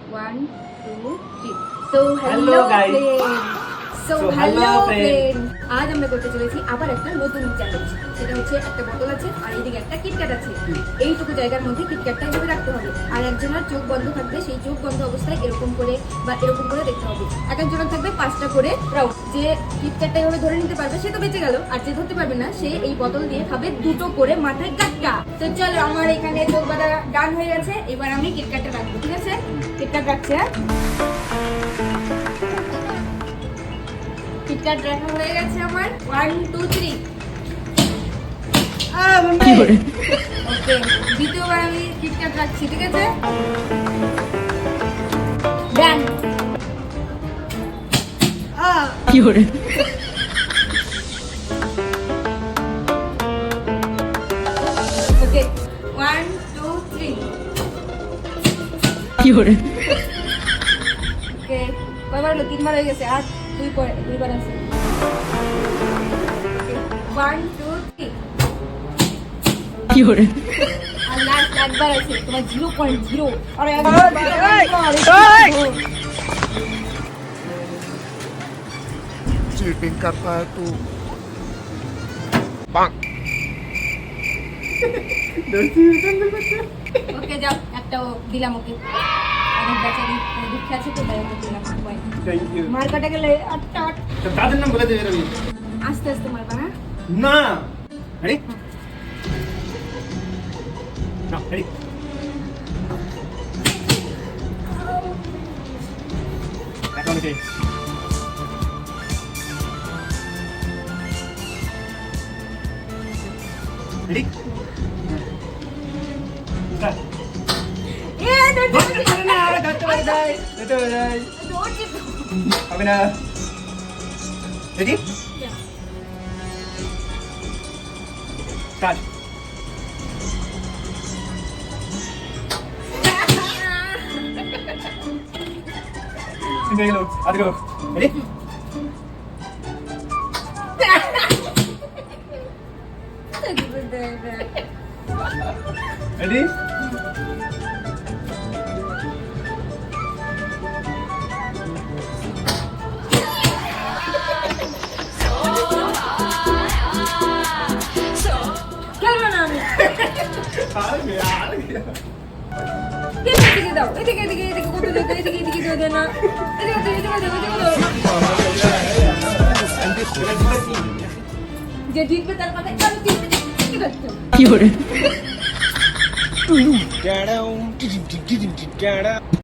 1 2 3 so Hello, guys. Hello Hello, friend, আজ আমরা করতে চলেছি আবার একটা নতুন চ্যালেঞ্জ। সেটা হচ্ছে একটা বোতল আছে আর এইদিকে একটা কিটক্যাট আছে। এইটুকু জায়গার মধ্যে কিটক্যাটটা এভাবে রাখতে হবে, আর একজনের চোখ বন্ধ থাকবে। সেই চোখ বন্ধ অবস্থায় এরকম করে বা এরকম করে দেখতে হবে। এক একজনের থাকবে 5টা করে রাউন্ড। যে কিটক্যাটটা এভাবে ধরে নিতে পারবে সে তো বেঁচে গেল, আর যে ধরতে পারবে না সে এই বোতল দিয়ে খাবে 2টো করে মাথায় গাট্টা। তো চলো, আমার এখানে চোখ বাঁধা ডান হয়ে গেছে। এবার আমি কিটক্যাটটা রাখবো, ঠিক আছে? কিটক্যাট রাখছি। হ্যাঁ, কিটক্যাট রাখা হয়ে গেছে আমার। 1 2 3 ওকে, দ্বিতীয়বার আমি কিটক্যাট রাখছি, ঠিক আছে? ডান। কি করে ওকে, 1 2 3 কি করে ওকে, কয়বার হলো? 3বার হয়ে গেছে, আর দুইবার আছে। 1 2 3 কি করে আর লাস্ট একবার আছে। তোমার 0.0 আরে चीटिंग करता है तू ওকে, যাও, একটাও দিলাম ওকে। অনেক বেচারি দুঃখে আছে তো, তাই ওকে দিলাম। Thank you. মার কাটা গেলে আটটা তাদের নাম বলে দেবে রবি। আস্তে আস্তে মারবা। হ্যাঁ, না রেডি না রেডি এখন ওকে রেডি স্টার্ট এ দৌড় না আরে ধরতে পারে যাই হবে না রেডি স্টার্ট ঠিক গেল আগে রেডি রেডি খেলবো না আমি। আর এদিকে দাও, এদিকে এদিকে এদিকে করতে দাও, এদিকে এদিকে দাও, দে না এদিকে দাও, এদিকে দাও, এদিকে দাও। যে জিতবে তার কথা আমি জিতবে, কি করছো? কি করে